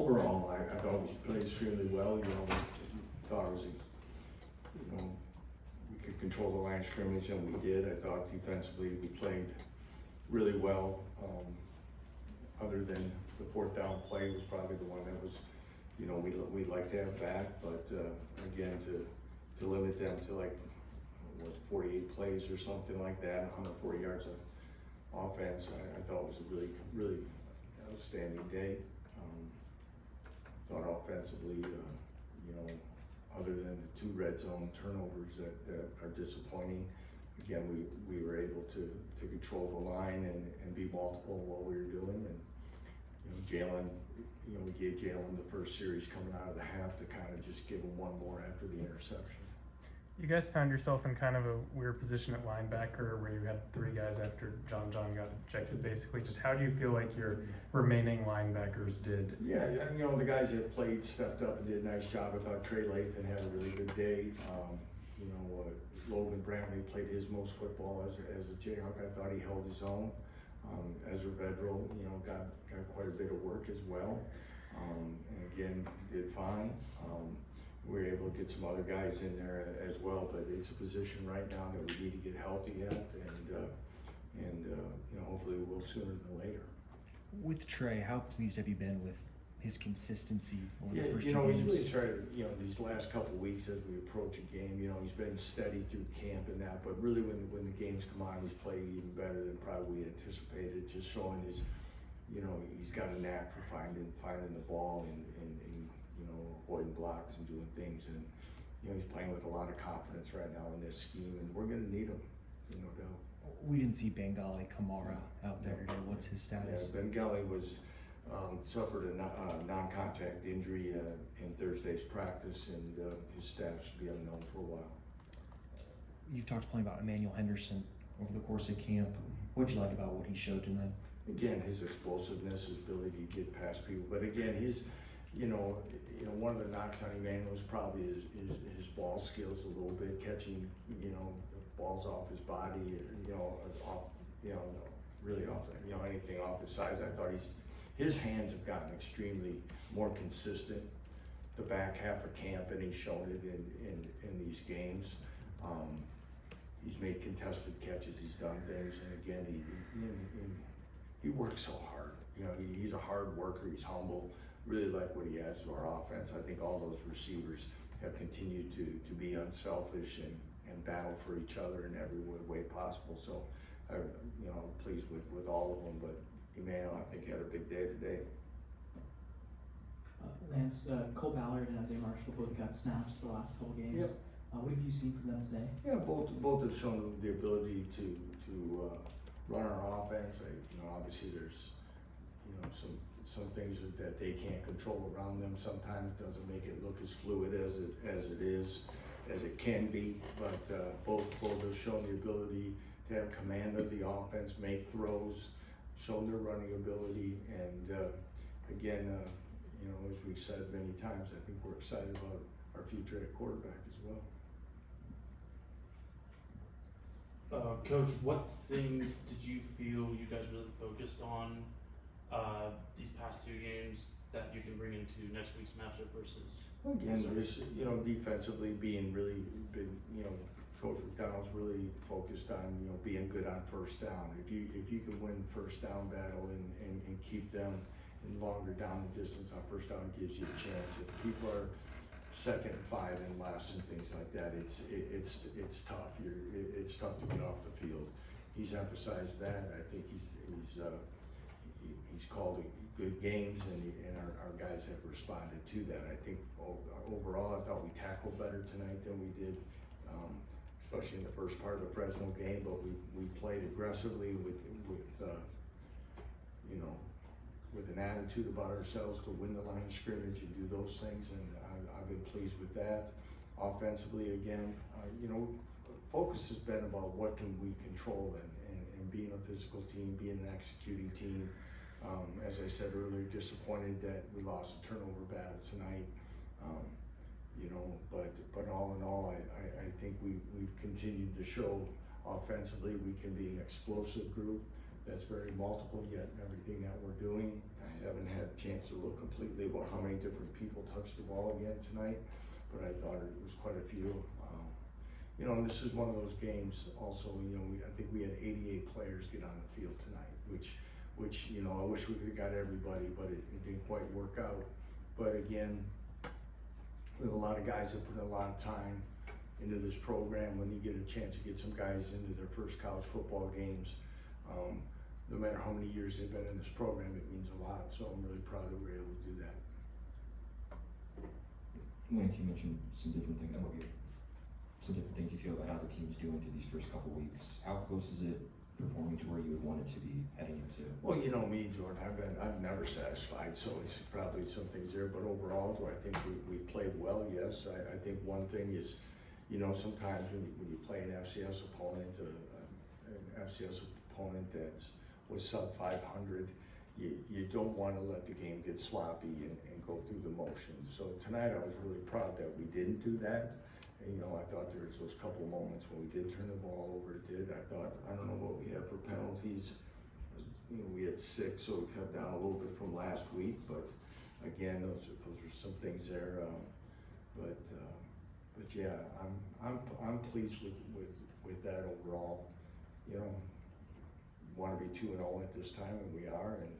overall, I thought we played extremely well. You know, we thought it was, we could control the line of scrimmage, and we did. I thought defensively we played really well. Other than the fourth down play was probably the one that was, we'd like to have back, but again, to limit them to like 48 plays or something like that, 140 yards of offense, I thought was a really, really outstanding day. Thought offensively, other than the 2 red zone turnovers that are disappointing, again, we were able to control the line and be multiple in what we were doing. And Jalen, we gave Jalen the first series coming out of the half to kind of just give him one more after the interception. You guys found yourself in kind of a weird position at linebacker where you had 3 guys after John got ejected, basically. Just how do you feel like your remaining linebackers did? Yeah, the guys that played stepped up and did a nice job. I thought Trey Lathan had a really good day. Logan Brantley played his most football as a Jayhawk. I thought he held his own. Ezra Bedrow, got quite a bit of work as well. And again, did fine. We were able to get some other guys in there as well, but it's a position right now that we need to get healthy at, and hopefully we'll sooner than later. With Trey, how pleased have you been with his consistency over Yeah, the first 2 he's games? really started, these last couple of weeks as we approach a game, he's been steady through camp and that, but really when the games come on, he's played even better than probably we anticipated, just showing his, he's got a knack for finding the ball and avoiding blocks and doing things, and he's playing with a lot of confidence right now in this scheme, and we're going to need him, no doubt. We didn't see Bengali Kamara out there today. What's his status? Yeah, Bengali was suffered a non-contact injury in Thursday's practice, and his status should be unknown for a while. You've talked plenty about Emmanuel Henderson over the course of camp. What'd you like about what he showed tonight? Again, his explosiveness, his ability to get past people, but again, his one of the knocks on Emmanuel is probably his ball skills a little bit, catching, balls off his body, really off, anything off his sides. I thought his hands have gotten extremely more consistent the back half of camp, and he's shown it in these games. He's made contested catches, he's done things, and again, he works so hard. He's a hard worker, he's humble. Really like what he adds to our offense. I think all those receivers have continued to be unselfish and battle for each other in every way possible. So, I'm pleased with all of them. But Emmanuel, I think, had a big day today. Lance, Cole Ballard and Isaiah Marshall both got snaps the last couple games. Yep. What have you seen from them today? Yeah, both have shown the ability to run our offense. Obviously there's some things that they can't control around them. Sometimes it doesn't make it look as fluid as it can be. But both have shown the ability to have command of the offense, make throws, shown their running ability, and again, as we've said many times, I think we're excited about our future at quarterback as well. Coach, what things did you feel you guys really focused on these past 2 games that you can bring into next week's matchup versus? Again, there's, defensively being really big, Coach McDonald's really focused on, being good on first down. If you can win first down battle and keep them in longer down the distance on first down, it gives you a chance. If people are 2nd and 5 and less and things like that, it's tough. It's tough to get off the field. He's emphasized that. I think he's called good games, and our guys have responded to that. I think overall, I thought we tackled better tonight than we did, especially in the first part of the Fresno game. But we played aggressively with an attitude about ourselves to win the line of scrimmage and do those things, and I've been pleased with that. Offensively, again, focus has been about what can we control and being a physical team, being an executing team. As I said earlier, disappointed that we lost a turnover battle tonight. But all in all, I think we've continued to show offensively we can be an explosive group that's very multiple yet in everything that we're doing. I haven't had a chance to look completely about how many different people touched the ball again tonight, but I thought it was quite a few. You know, and this is one of those games also, you know, I think we had 88 players get on the field tonight, which, you know, I wish we could've got everybody, but it didn't quite work out. But again, we have a lot of guys that put a lot of time into this program. When you get a chance to get some guys into their first college football games, no matter how many years they've been in this program, it means a lot. So I'm really proud that we're able to do that. Lance, you mentioned some different things. Some different things you feel about how the team's doing through these first couple weeks. How close is it performing to where you would want it to be heading into? Well, you know me, Jordan, I'm never satisfied, so it's probably some things there, but overall, do I think we played well? Yes. I think one thing is, you know, sometimes when you play an FCS opponent, that was sub 500, you don't want to let the game get sloppy and go through the motions. So tonight I was really proud that we didn't do that. And, you know, I thought there was those couple moments when we did turn the ball over. I thought, I don't know what we had for penalties. You know, we had 6, so we cut down a little bit from last week. But again, those are some things there. But yeah, I'm pleased with that overall. You know, want to be 2-0 at this time, and we are. And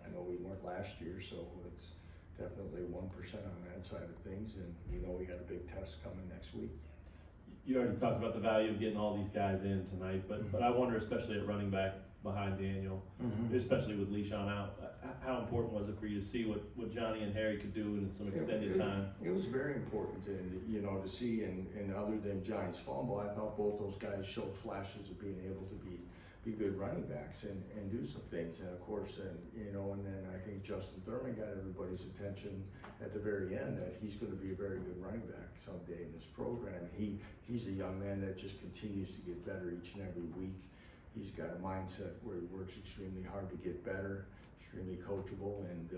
I know we weren't last year, so it's definitely 1% on that side of things, and we know we got a big test coming next week. You already talked about the value of getting all these guys in tonight, but I wonder, especially at running back behind Daniel, especially with Le'Shaun out, how important was it for you to see what Johnny and Harry could do in some extended time? It was very important, and you know, to see, and other than Johnny's fumble, I thought both those guys showed flashes of being able to be good running backs and do some things. And of course, and you know, and then I think Justin Thurman got everybody's attention at the very end that he's going to be a very good running back someday in this program. He's a young man that just continues to get better each and every week. He's got a mindset where he works extremely hard to get better, extremely coachable, and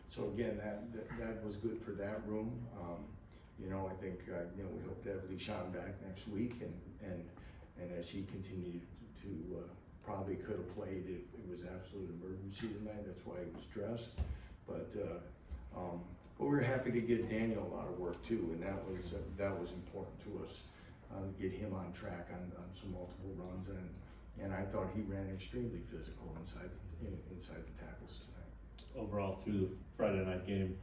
so again, that was good for that room. You know, I think you know, we hope to have Le'Shaun back next week, and as he continued to probably could have played if it was absolute emergency tonight. That's why he was dressed. But we were happy to get Daniel a lot of work too, and that was important to us. Get him on track on some multiple runs, and I thought he ran extremely physical inside the tackles tonight. Overall, through the Friday night game,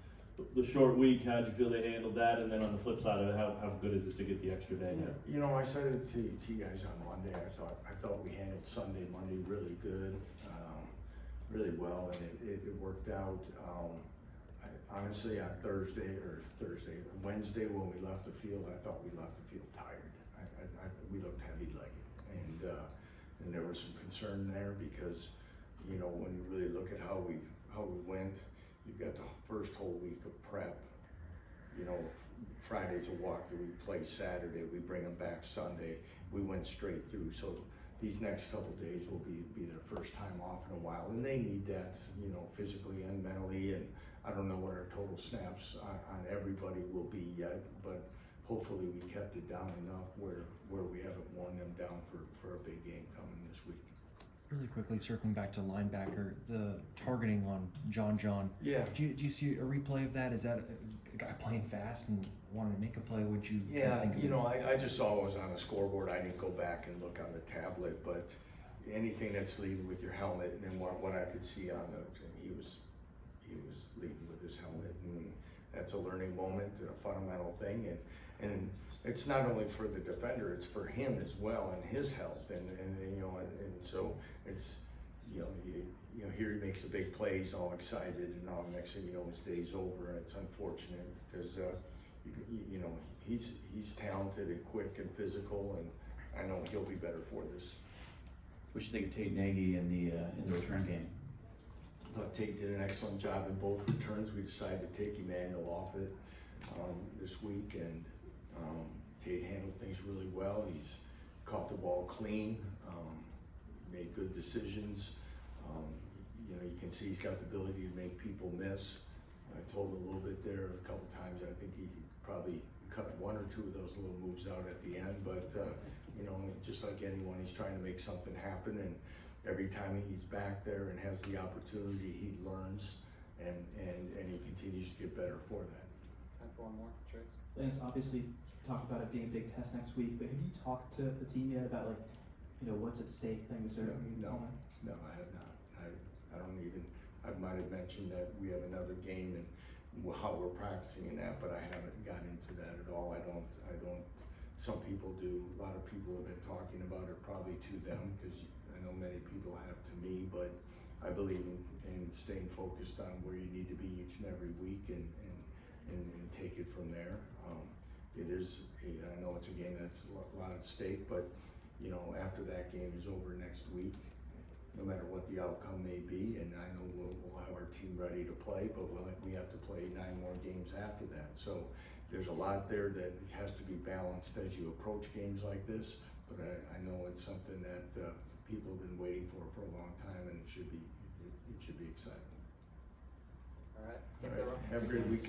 the short week, how did you feel they handled that? And then on the flip side of it, how good is it to get the extra day? Yeah, you know, I said it to you guys on Monday. I thought we handled Monday really good, really well, and it worked out. Honestly, on Wednesday when we left the field, I thought we left the field tired. We looked heavy-legged, and there was some concern there because, you know, when you really look at how we went. You've got the first whole week of prep. You know, Friday's a walkthrough, we play Saturday, we bring them back Sunday. We went straight through. So these next couple of days will be their first time off in a while, and they need that, you know, physically and mentally. And I don't know what our total snaps on everybody will be yet, but hopefully we kept it down enough where we haven't worn them down for a big game coming this week. Really quickly, circling back to linebacker, the targeting on John. Yeah. Do you see a replay of that? Is that a guy playing fast and wanting to make a play? Would you? Yeah, think of you it? know, I just saw it was on the scoreboard. I didn't go back and look on the tablet, but anything that's leading with your helmet, and then what I could see on he was leading with his helmet, and that's a learning moment and a fundamental thing, and it's not only for the defender, it's for him as well and his health, and you know, and so it's, you know, here he makes a big play, he's all excited, and now next thing you know, his day's over, and it's unfortunate because you know, he's talented and quick and physical, and I know he'll be better for this. What you think of Tate Nagy in the return game? I thought Tate did an excellent job in both returns. We decided to take Emmanuel off it this week, and Tate handled things really well. He's caught the ball clean, made good decisions. You know, you can see he's got the ability to make people miss. I told him a little bit there a couple times. I think he could probably cut 1 or 2 of those little moves out at the end, but you know, just like anyone, he's trying to make something happen, every time he's back there and has the opportunity, he learns and he continues to get better for that. Time for one more, Trace. Lance, obviously, talked about it being a big test next week, but have you talked to the team yet about like, you know, what's at stake, things are? No, I have not. I don't even, I might have mentioned that we have another game and how we're practicing in that, but I haven't gotten into that at all. I don't, some people do, a lot of people have been talking about it probably to them, because I know many people have to me, but I believe in staying focused on where you need to be each and every week and take it from there. It is, I know it's a game that's a lot at stake, but you know, after that game is over next week, no matter what the outcome may be, and I know we'll have our team ready to play, but we have to play 9 more games after that. So there's a lot there that has to be balanced as you approach games like this, but I know it's something that people have been waiting for a long time, and it should be exciting. All right. All Thanks, right. everyone. Have a great weekend.